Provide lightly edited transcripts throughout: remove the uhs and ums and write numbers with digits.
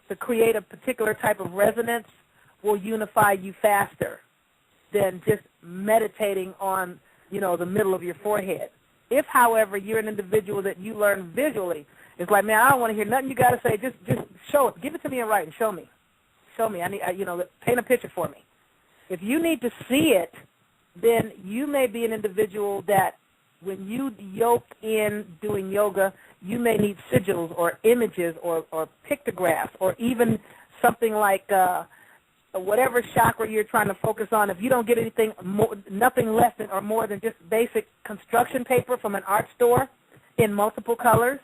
to create a particular type of resonance will unify you faster than just meditating on, the middle of your forehead. If, however, you're an individual that you learn visually, it's like, man, I don't want to hear nothing you got to say. Just show it. Give it to me in writing. Show me. Show me. Paint a picture for me. If you need to see it, then you may be an individual that when you yoke in doing yoga, you may need sigils or images or pictographs or even something like whatever chakra you're trying to focus on. If you don't get nothing less than or more than just basic construction paper from an art store in multiple colors,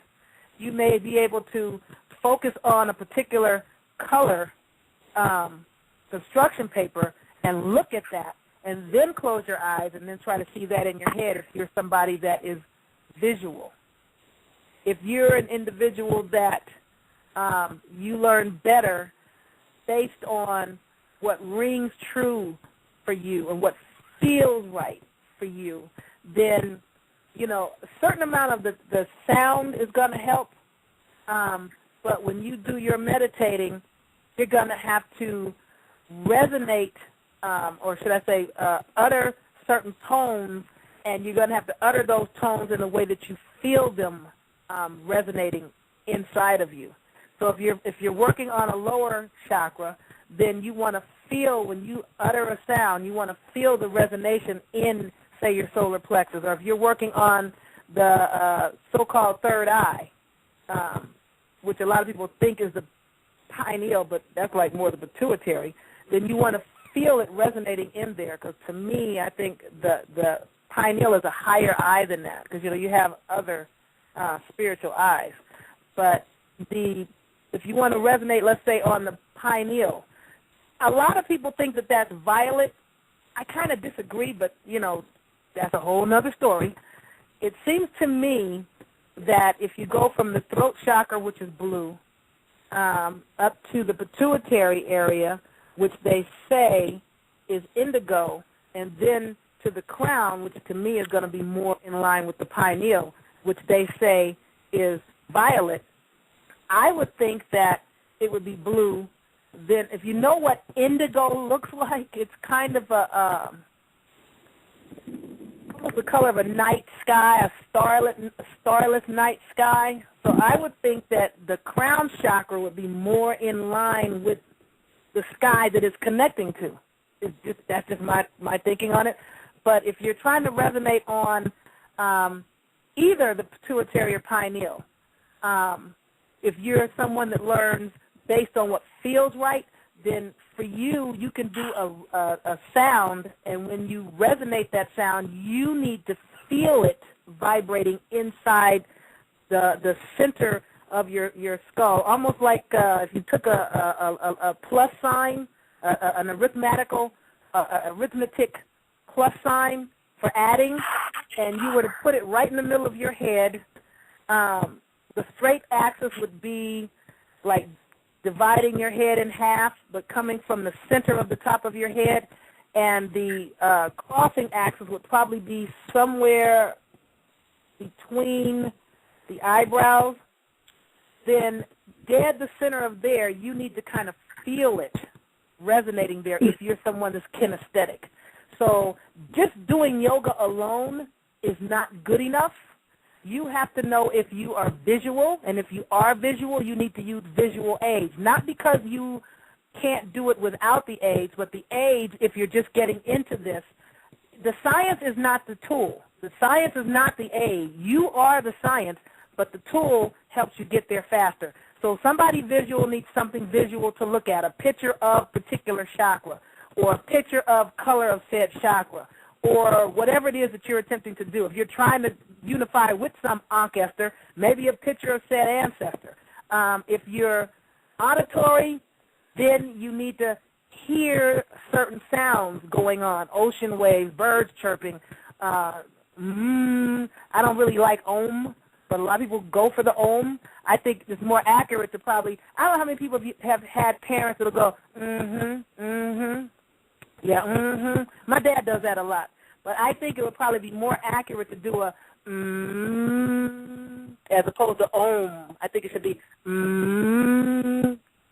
you may be able to focus on a particular color construction paper and look at that, and then close your eyes and then try to see that in your head if you're somebody that is visual. If you're an individual that you learn better based on what rings true for you and what feels right for you, then, a certain amount of the sound is going to help, but when you do your meditating, you're going to have to resonate, or should I say, utter certain tones, and you're going to have to utter those tones in a way that you feel them resonating inside of you. So if you're working on a lower chakra, then you want to feel, when you utter a sound, you want to feel the resonation in, say, your solar plexus. Or if you're working on the so-called third eye, which a lot of people think is the pineal, but that's like more the pituitary, then you want to feel it resonating in there, because to me, I think the pineal is a higher eye than that, because, you have other spiritual eyes. But if you want to resonate, let's say, on the pineal, a lot of people think that that's violet. I kind of disagree, but, that's a whole nother story. It seems to me that if you go from the throat chakra, which is blue, up to the pituitary area, which they say is indigo, and then to the crown, which to me is going to be more in line with the pineal, which they say is violet, I would think that it would be blue. Then if you know what indigo looks like, it's kind of almost the color of a night sky, a starless night sky. So I would think that the crown chakra would be more in line with the sky that it's connecting to. That's just my thinking on it. But if you're trying to resonate on either the pituitary or pineal, if you're someone that learns based on what feels right, then for you, you can do a sound, and when you resonate that sound, you need to feel it vibrating inside the center of your skull, almost like if you took a plus sign, an arithmetic plus sign for adding, and you were to put it right in the middle of your head. The straight axis would be like dividing your head in half, but coming from the center of the top of your head, and the crossing axis would probably be somewhere between the eyebrows. Then dead the center of there, you need to kind of feel it resonating there if you're someone that's kinesthetic. So just doing yoga alone is not good enough. You have to know if you are visual, and if you are visual, you need to use visual aids. Not because you can't do it without the aids, but the aids, if you're just getting into this, the science is not the tool. The science is not the aid. You are the science, but the tool helps you get there faster. So somebody visual needs something visual to look at, a picture of particular chakra, or a picture of color of said chakra, or whatever it is that you're attempting to do. If you're trying to unify with some ancestor, maybe a picture of said ancestor. If you're auditory, then you need to hear certain sounds going on, ocean waves, birds chirping. I don't really like om, but a lot of people go for the om. I think it's more accurate to probably, I don't know how many people have had parents that will go, yeah, My dad does that a lot. But I think it would probably be more accurate to do a as opposed to om. I think it should be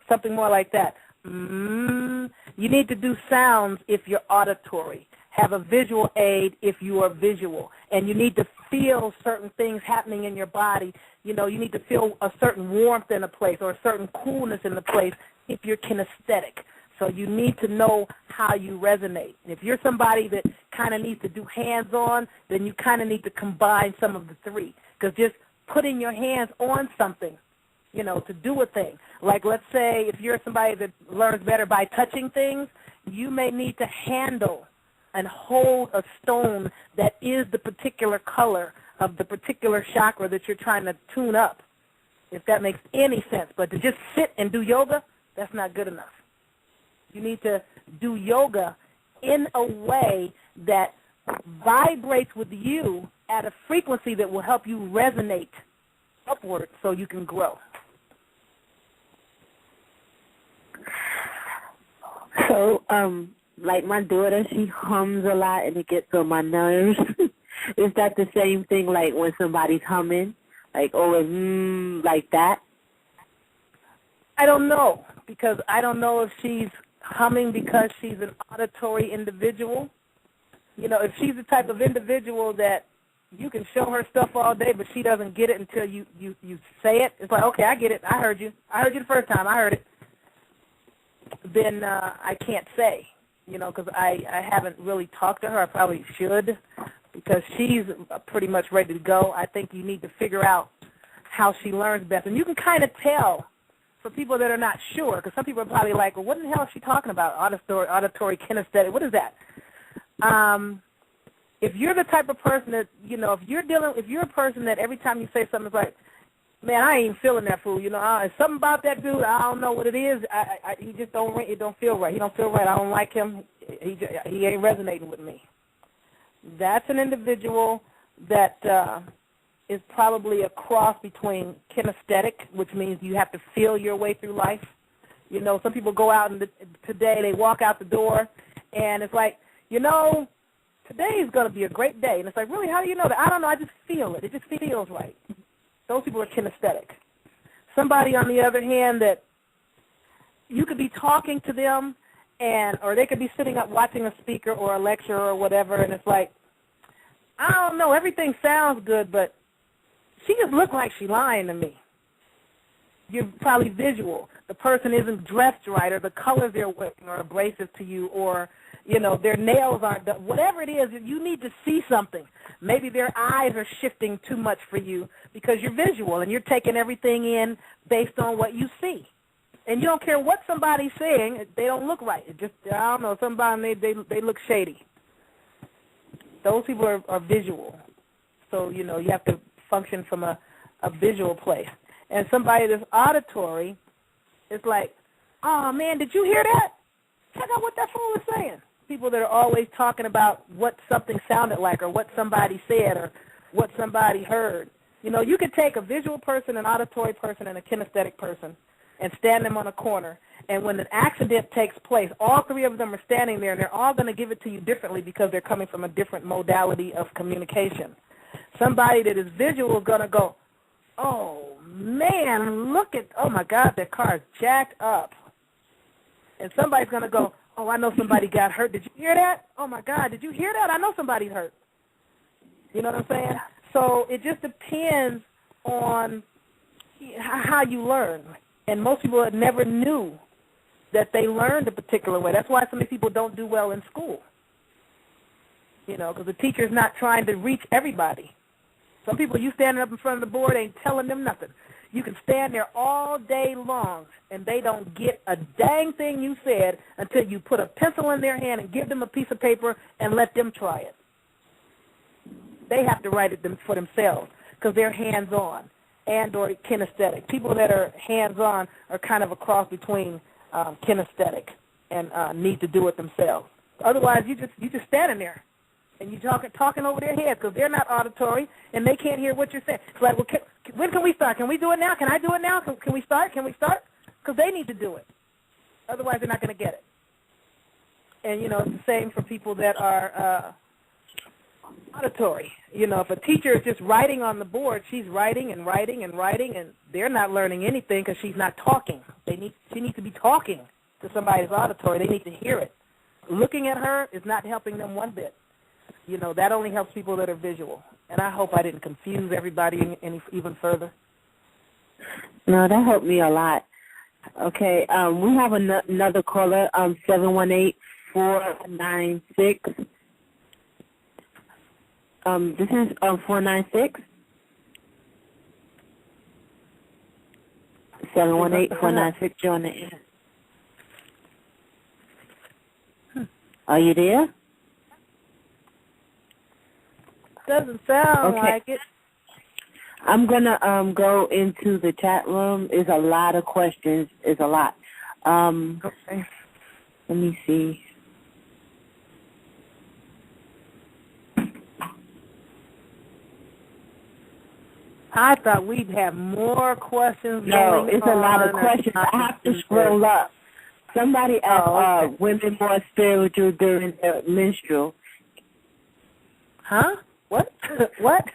something more like that. You need to do sounds if you're auditory. Have a visual aid if you are visual. And you need to feel certain things happening in your body. You know, you need to feel a certain warmth in a place or a certain coolness in the place if you're kinesthetic. So you need to know how you resonate. If you're somebody that kind of needs to do hands-on, then you kind of need to combine some of the three. Because just putting your hands on something, you know, to do a thing. Like, let's say if you're somebody that learns better by touching things, you may need to handle and hold a stone that is the particular color of the particular chakra that you're trying to tune up, if that makes any sense. But to just sit and do yoga, that's not good enough. You need to do yoga in a way that vibrates with you at a frequency that will help you resonate upward so you can grow. So, like my daughter, she hums a lot and it gets on my nerves. Is that the same thing like when somebody's humming? Like, like that? I don't know, because I don't know if she's humming because she's an auditory individual. You know, if she's the type of individual that you can show her stuff all day, but she doesn't get it until you say it. It's like, okay, I get it. I heard you. I heard you the first time. I heard it. Then I can't say, you know, because I haven't really talked to her. I probably should, because she's pretty much ready to go. I think you need to figure out how she learns best. And you can kind of tell for people that are not sure, because some people are probably like, well, what in the hell is she talking about? Auditory kinesthetic. What is that? If you're the type of person that, you know, if you're a person that every time you say something, it's like, man, I ain't even feeling that fool. You know, it's something about that dude. I don't know what it is. He just it don't feel right. He don't feel right. I don't like him. He ain't resonating with me. That's an individual that is probably a cross between kinesthetic, which means you have to feel your way through life. You know, some people go out and today they walk out the door, and it's like, you know, today is going to be a great day. And it's like, really, how do you know that? I don't know. I just feel it. It just feels right. Those people are kinesthetic. Somebody, on the other hand, that you could be talking to them, or they could be sitting up watching a speaker or a lecture or whatever, and it's like, I don't know, everything sounds good, but she just looked like she's lying to me. You're probably visual. The person isn't dressed right, or the colors they're wearing are abrasive to you, or, you know, their nails aren't done. Whatever it is, you need to see something. Maybe their eyes are shifting too much for you because you're visual and you're taking everything in based on what you see. And you don't care what somebody's saying, they don't look right. It just, I don't know, somebody, they look shady. Those people are visual. So, you know, you have to function from a visual place. And somebody that's auditory is like, oh, man, did you hear that? Check out what that fool is saying. People that are always talking about what something sounded like or what somebody said or what somebody heard. You know, you could take a visual person, an auditory person, and a kinesthetic person and stand them on a corner. And when an accident takes place, all three of them are standing there, and they're all going to give it to you differently because they're coming from a different modality of communication. Somebody that is visual is going to go, oh, man, oh, my God, that car is jacked up. And somebody's going to go, oh, I know somebody got hurt. Did you hear that? Oh, my God, did you hear that? I know somebody's hurt. You know what I'm saying? So it just depends on how you learn. And most people never knew that they learned a particular way. That's why so many people don't do well in school. You know, because the teacher's not trying to reach everybody. Some people, you standing up in front of the board ain't telling them nothing. You can stand there all day long, and they don't get a dang thing you said until you put a pencil in their hand and give them a piece of paper and let them try it. They have to write it for themselves because they're hands-on and or kinesthetic. People that are hands-on are kind of a cross between kinesthetic and need to do it themselves. Otherwise, you just standing there. And you're talking over their heads because they're not auditory and they can't hear what you're saying. It's like, well, when can we start? Can we do it now? Can I do it now? Can we start? Can we start? Because they need to do it. Otherwise, they're not going to get it. And, you know, it's the same for people that are auditory. You know, if a teacher is just writing on the board, she's writing and writing and writing, and they're not learning anything because she's not talking. They She needs to be talking to somebody's auditory. They need to hear it. Looking at her is not helping them one bit. That only helps people that are visual. And I hope I didn't confuse everybody any even further. No, that helped me a lot. Okay, we have another caller, 718-496. This is 496. 718-496, join the air. Are you there? Doesn't sound okay. like it. I'm going to go into the chat room. There's a lot of questions. It's a lot. Okay. Let me see. I thought we'd have more questions. No, it's a lot of questions. I have to scroll up. Somebody asked, okay. Women more spiritual during their menstrual? Huh? What? What?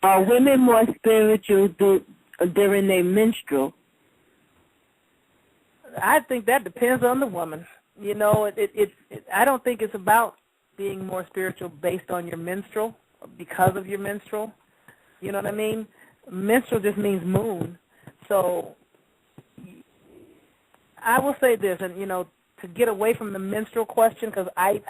Are women more spiritual during their menstrual? I think that depends on the woman. I don't think it's about being more spiritual based on your menstrual, because of your menstrual. You know what I mean? Menstrual just means moon. So I will say this, and, to get away from the menstrual question, because I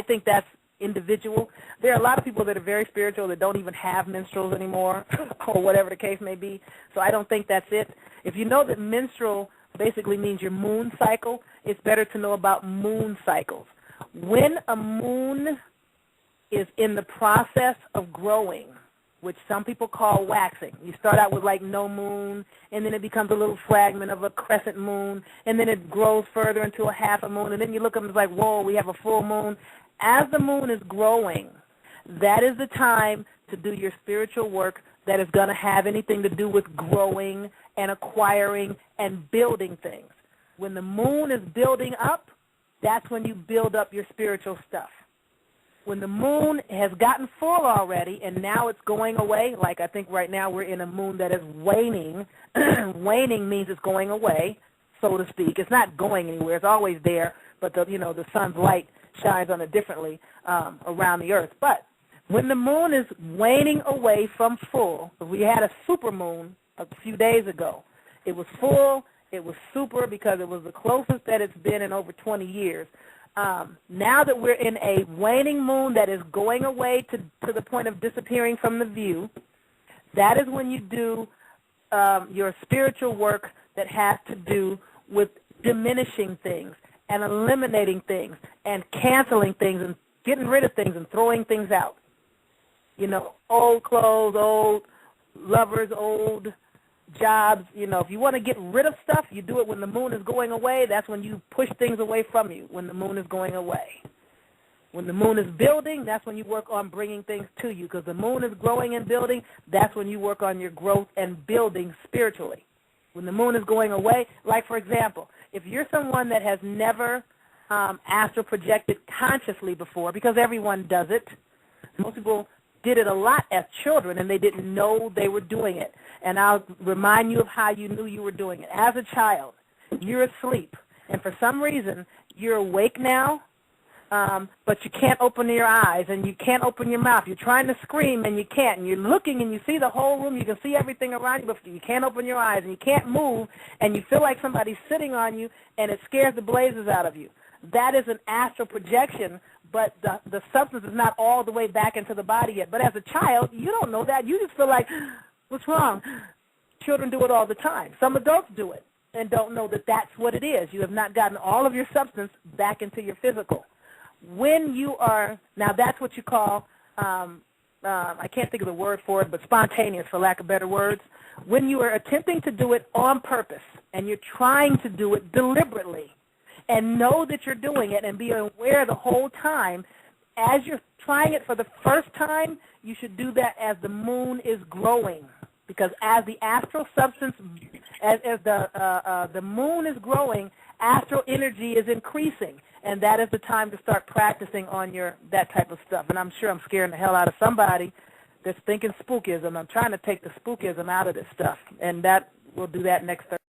think that's individual. There are a lot of people that are very spiritual that don't even have menstruals anymore or whatever the case may be. So I don't think that's it. If you know that menstrual basically means your moon cycle, it's better to know about moon cycles. When a moon is in the process of growing, which some people call waxing. You start out with like no moon, and then it becomes a little fragment of a crescent moon, and then it grows further into a half a moon, and then you look up and it's like, whoa, we have a full moon. As the moon is growing, that is the time to do your spiritual work that is going to have anything to do with growing and acquiring and building things. When the moon is building up, that's when you build up your spiritual stuff. When the moon has gotten full already and now it's going away, like I think right now we're in a moon that is waning. Waning means it's going away, so to speak. It's not going anywhere. It's always there, but the sun's light shines on it differently around the earth. But when the moon is waning away from full, we had a super moon a few days ago. It was full. It was super because it was the closest that it's been in over 20 years. Now that we're in a waning moon that is going away to the point of disappearing from the view, that is when you do your spiritual work that has to do with diminishing things and eliminating things and canceling things and getting rid of things and throwing things out. Old clothes, old lovers, old jobs. If you want to get rid of stuff, you do it when the moon is going away. That's when you push things away from you, when the moon is going away. When the moon is building, that's when you work on bringing things to you, because the moon is growing and building, that's when you work on your growth and building spiritually. When the moon is going away, like, for example, if you're someone that has never astral projected consciously before, because everyone does it, most people did it a lot as children, and they didn't know they were doing it. And I'll remind you of how you knew you were doing it. As a child, you're asleep, and for some reason, you're awake now, but you can't open your eyes, and you can't open your mouth. You're trying to scream, and you can't. And you're looking, and you see the whole room. You can see everything around you, but you can't open your eyes, and you can't move, and you feel like somebody's sitting on you, and it scares the blazes out of you. That is an astral projection, but the substance is not all the way back into the body yet. But as a child, you don't know that. You just feel like, what's wrong? Children do it all the time. Some adults do it and don't know that that's what it is. You have not gotten all of your substance back into your physical. When you are, now that's what you call, I can't think of the word for it, but spontaneous, for lack of better words. When you are attempting to do it on purpose and you're trying to do it deliberately, and know that you're doing it and be aware the whole time. As you're trying it for the first time, you should do that as the moon is growing, because as the astral substance, as the moon is growing, astral energy is increasing, and that is the time to start practicing on that type of stuff. And I'm sure I'm scaring the hell out of somebody that's thinking spookism. I'm trying to take the spookism out of this stuff, and we'll do that next Thursday.